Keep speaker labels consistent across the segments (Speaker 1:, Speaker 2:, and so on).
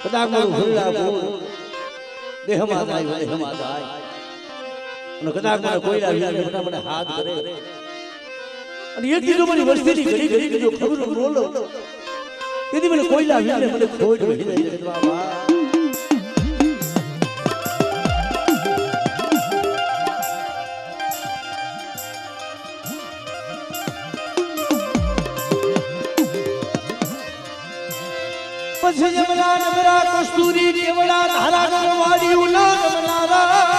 Speaker 1: કદાચ મારું ભૂલા ભૂલ દેહમાં જાય દેહમાં જાય અને કદાચ મને કોઈ લાવી બધા મને હાથ કરે અને એક દીધો મારી વસ્તીની ઘડી ઘડી જો ખબર બોલો તેથી મને કોઈ લાવી મને ખોટ વહી જાય બાબા પછી જમલા નમરા કસ્તુરી કેવડા ધારા કરવાડી ઉના નમનારા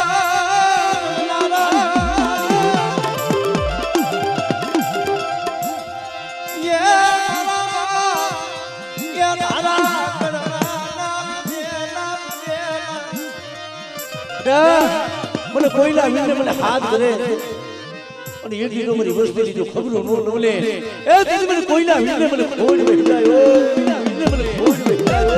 Speaker 1: મને કોઈલા વિને મને હાથ કરે અને એ દીનો મારી વસ્તી લીધો ખબરો નો લે એ દીદી મને કોઈલા વિને મને ખોડ બેઠી જાય કોઈલા વિને મને ખોડ બેઠી જાય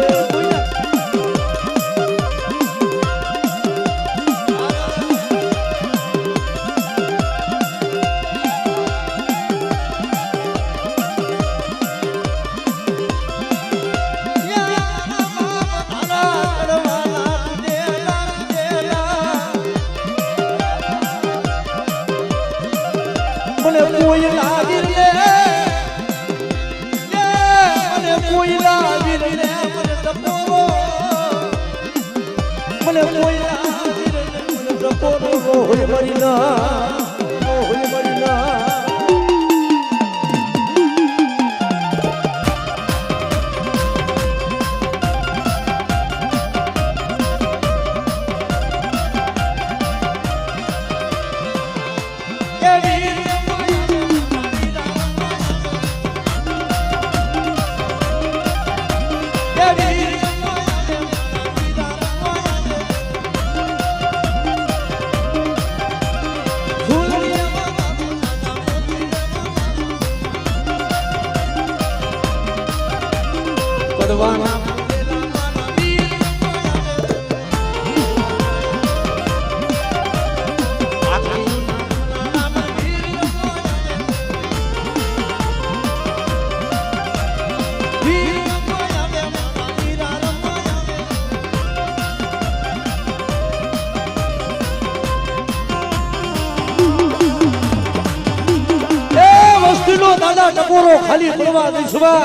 Speaker 1: દાદા ટપોરો ખાલી પડવા દઈશવા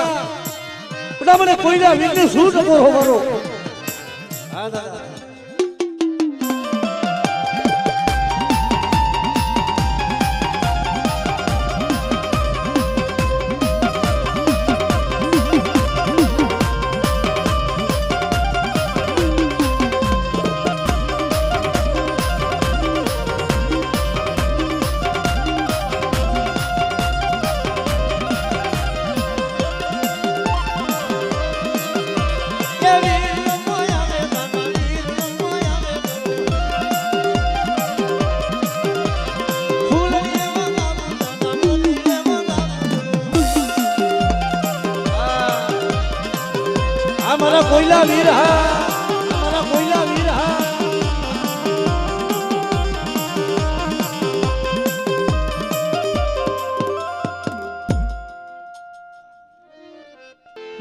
Speaker 1: પણ મને કોઈના વિઘ્ન શું ટપોરો મારો હા દાદા हमारा कोयला वीर हा हमारा कोयला वीर हा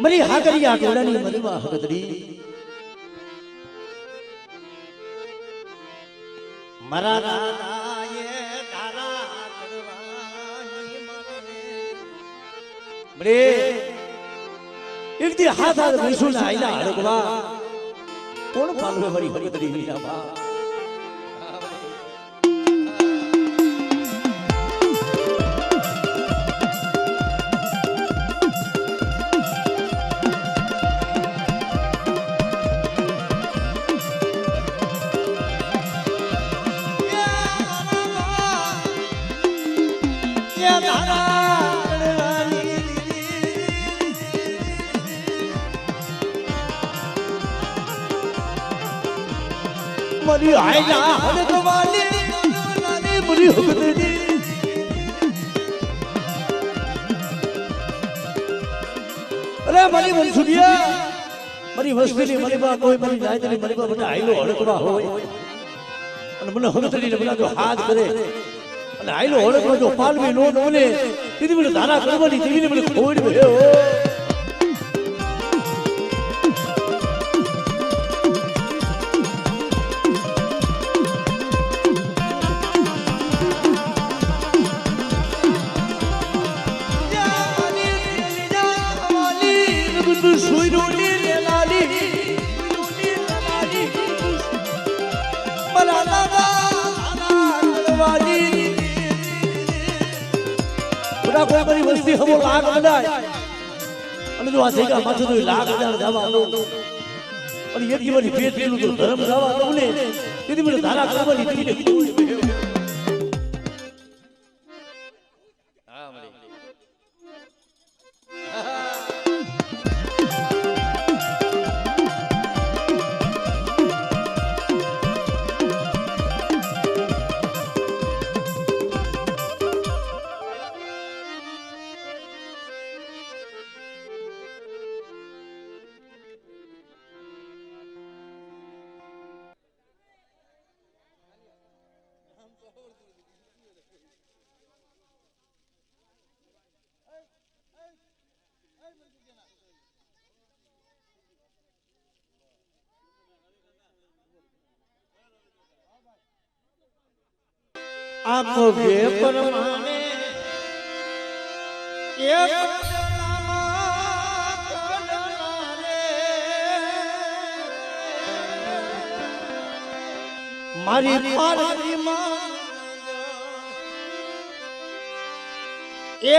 Speaker 1: मरी हाकरी आटोलानी मरी वा हकतरी मरा दादा ये दारा करवानी मरे एक दिन हाथ हाथ भैंसू ना आईला हड़कवा कौन पालवे बड़ी बड़ी तरी वीरा बा मरी आईला हड़कवानी मरी हुकतरी अरे मरी मनसुरिया मरी वस्तीनी मरी बा कोई मरी जाय तरी मरी बा बटा आईलो हड़कवा होय અને મને હકતરી ને બધા જો હાથ કરે અને આઈલો હડકવા જો પાલવી નો નોલે દીદી મને ધારા કરવાની દીદી મને ખોડ ભે બધા કોઈ મારી વસ્તી હવો લાગ બધાય અને જો આ જગ્યા માથે તો લાગ હજાર જવા દો અને એટલી બધી પેટ પેલું તો ધર્મ જવા દઉં ને તેથી મને ધારા કરવાની દીને હા મળી આખો ભે પરમાણે એક મારી પારડી માં એ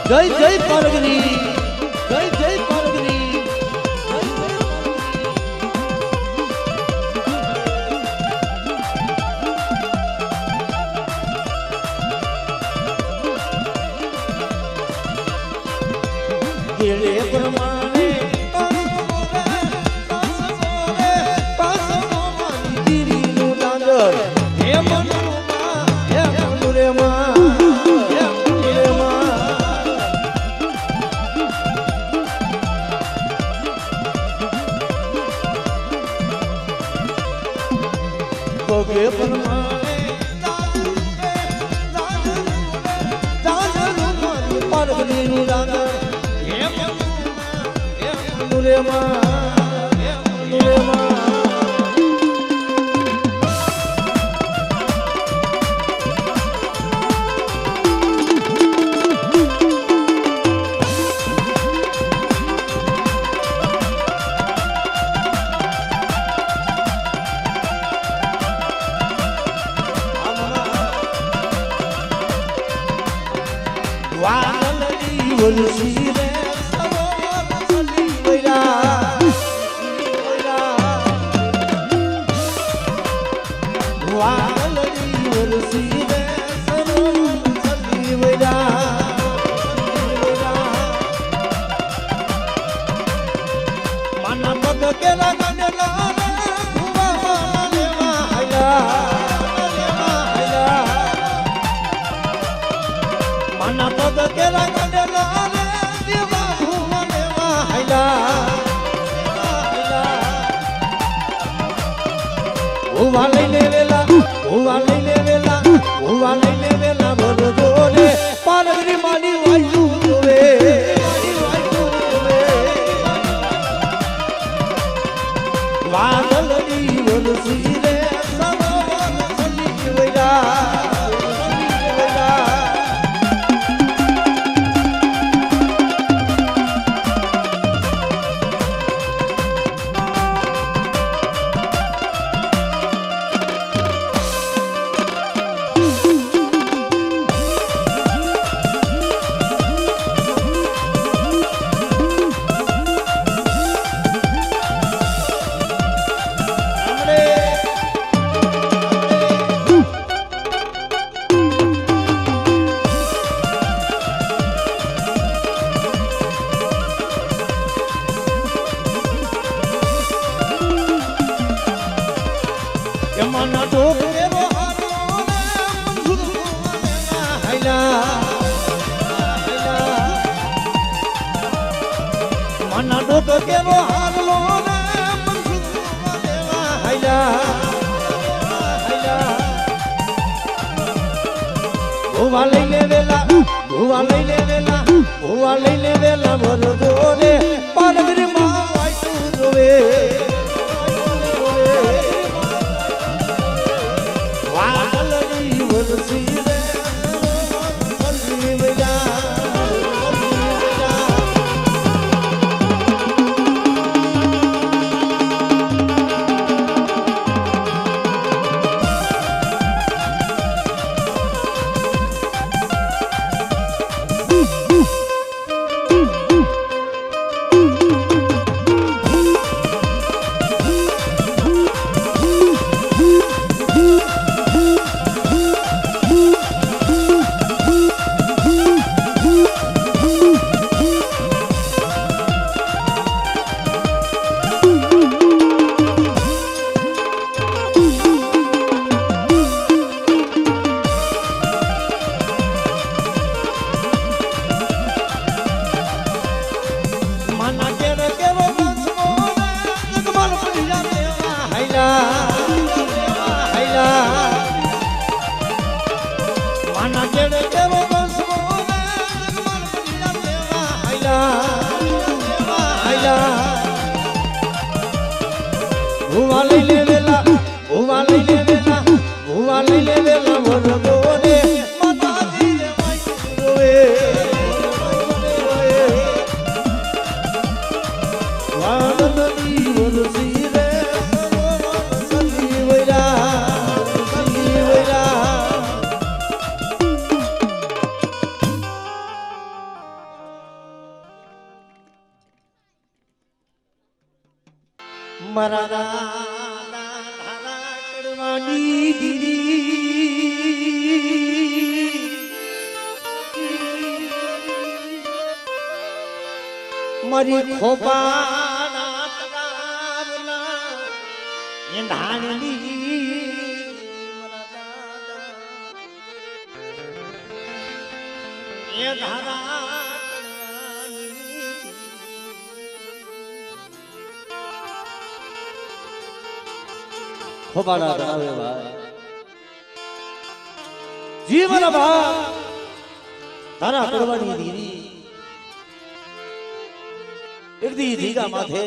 Speaker 1: જય જય પારગની જય જય પારગની કેળે પ્રમાણે દીરીનું દાંડર હે મનુમાં હે મનુરેમાં ભગે પરમાણે વરસી રે સરોવર ચલી વયા વાલડી વરસી રે સરોવર ચલી વયા માના પગ કેરા ગણલા ભુવા માના લેવા આયા માના પગ કેરા ભુવા લઈને વેલા ભરજો રે પારગરી માની વાયુ જોવે વાદળની વરસી રે સરોવર ચલી વયા માના ડોક કેરો હારો માના ડોક કેરો હારો ભુવા લઈને વેલા ભરજો રે પારગરી માં વાયુ જોવે ભુવા લઈને વેલા ભરજો રે માતાજી રે વાયુ જોવે વાદળની વરસી રે સરોવર ચલી વયા મારા ધારા કડવાની દીદી મારી ખોપાના તળાવના એંધાણની મારા દાદા એ ધારા ખોબાના તળાવે ભાઈ જીવન બાપ તારા કરવાની દીદી એક દી જીગા માથે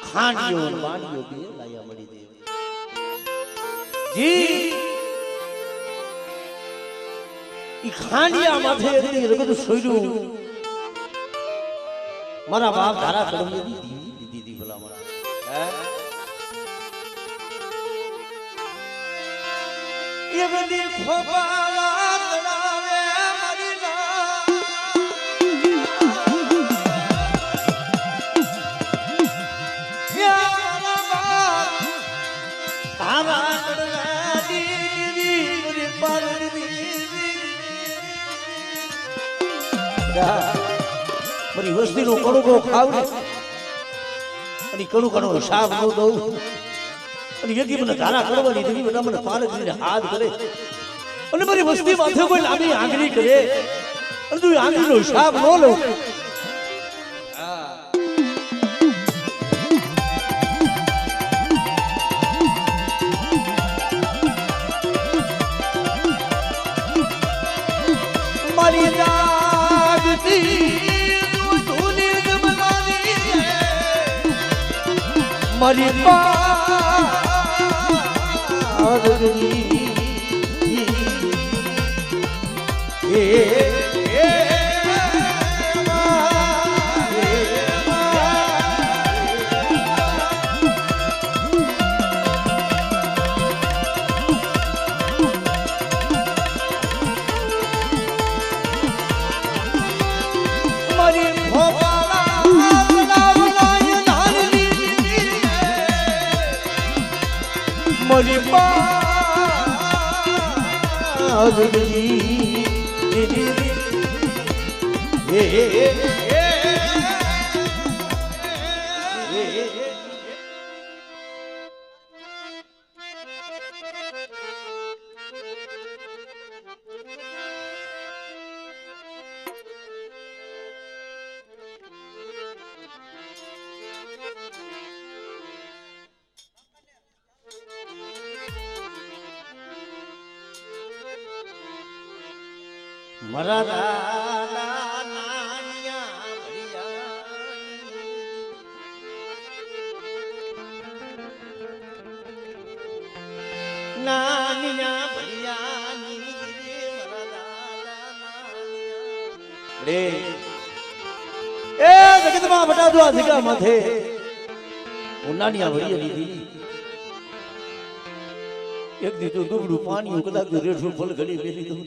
Speaker 1: ખાંડિયો ને બાંડિયો બે લાયા મળી દે જી ઈ ખાંડિયા માથે એક દી રગડ સોયરું મારા બાપ ધારા કડમ દીધી ભલા મારા હે એક દી ખોપાલા તળાવે મારી મારી વસ્તી નો કણુકો ખાવ ને અને કણુકાનો હિસાબ ન દઉં અને યદી મને ધારા કરવાની દેવી બધા મને પાર કરીને હાથ કરે અને મારી વસ્તી માથે કોઈ લાંબી આંગળી કરે અને તું આંગળીનો હિસાબ ન લઉં મારી મારી મારી મરા દાના નાનિયા ભૈયા નાનિયા ભૈયાની મરા દાના નાનિયા રે એ જગતમાં બટાદો આ જગા માથે હું નાનિયા ભૈયા લીધી એક દી તો દુબળું પાણી કદાચ રેઠું ફલ ઘડી બેસી દઉં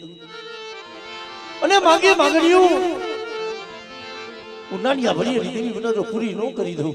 Speaker 1: અને માંગે માંગણીઓ ઉનાનિયા ભરી રીતની બધા તો પૂરી ન કરી દઉં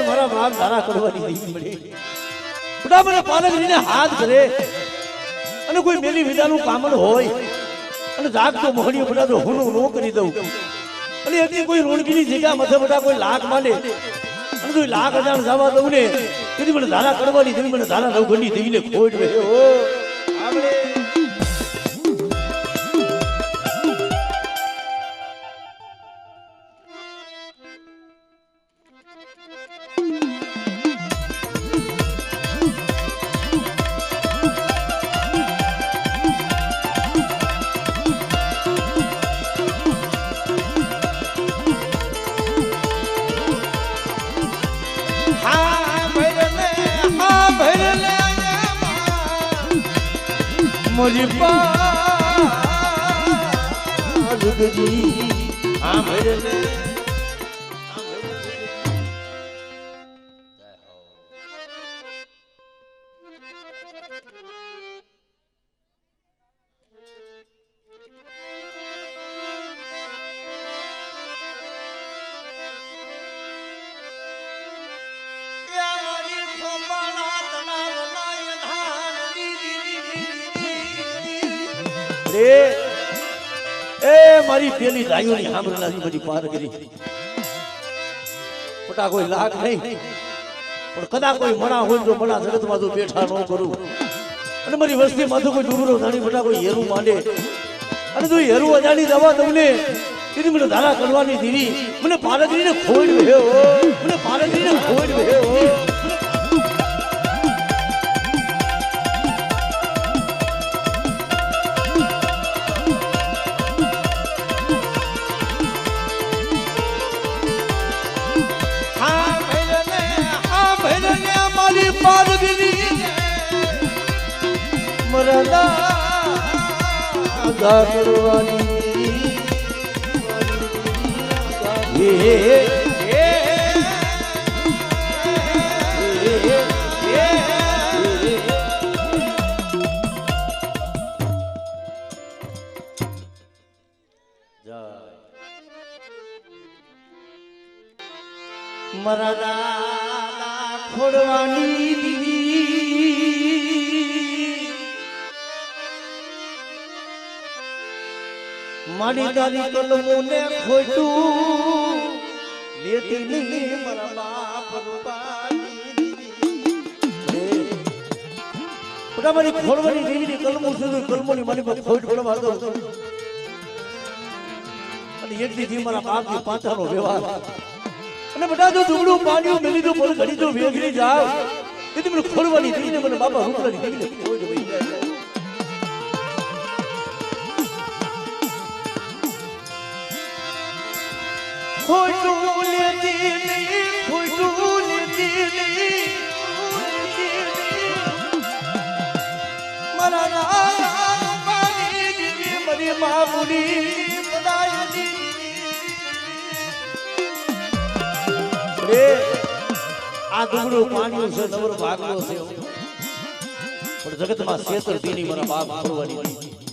Speaker 1: મારા બાપ ધારા કરવાની નહીં મળે બધા મને પાલક લઈને હાથ કરે અને કોઈ મેલી વિદાનું કામણ હોય અને જાગતો મોહણીઓ બધા તો હું નો કરી દઉં અને એથી કોઈ રોણકીની જગ્યા મથે બધા કોઈ લાખ માંડે અને કોઈ લાખ હજાર જવા દઉં ને તેથી મને ધારા કરવાની દેવી મને ધારા નવઘંટી દેવીને ખોટ વે ઓ આપણે મોરી પાગજી આ ભરલે એ મારી પેલી ગાયોની સાંભળનારી બધી પાર કરી પટા કોઈ લાગ નહીં પણ કદાચ કોઈ મણા હોય તો મણા જગતમાં તો બેઠા ન કરું અને મારી વસ્તીમાં તો કોઈ ડુંગરો ધાણી પટા કોઈ હેરું માંડે અને તું હેરું અજાણી દવા તમને તેથી મને ધારા કરવાની દીવી મને પારગરીને ખોડ ભેવો મને પારગરીને ખોડ ભેવો મરદા ખોડવાની દીવી મારી દાદી કલમોને ખોટું લેતી નહીં મારા બાપ રૂપાની મારી ખોડવાની દેવીની કલમો સુધી કલમોની મારી પર ખોટ પડવા દો અને એકથી મારા બાપની પાછાનો વ્યવહાર અને બધા જો દુબળું પાણીઓ મેલી દો પર ઘડી જો વેગરી જાવ તેથી મને ખોડવાની દેવીને મને બાપા રૂપલાની દેવીને ખોટ વહી જાય ખોટું લેતી નહીં ખોટું લેતી નહીં મારા નાની દીદી મારી મા મુની બધાયની રે આ દુબળું પાણી છે નવરો ભાગલો છે પણ જગતમાં શેતર દીની મારા બાપ ખોડવાની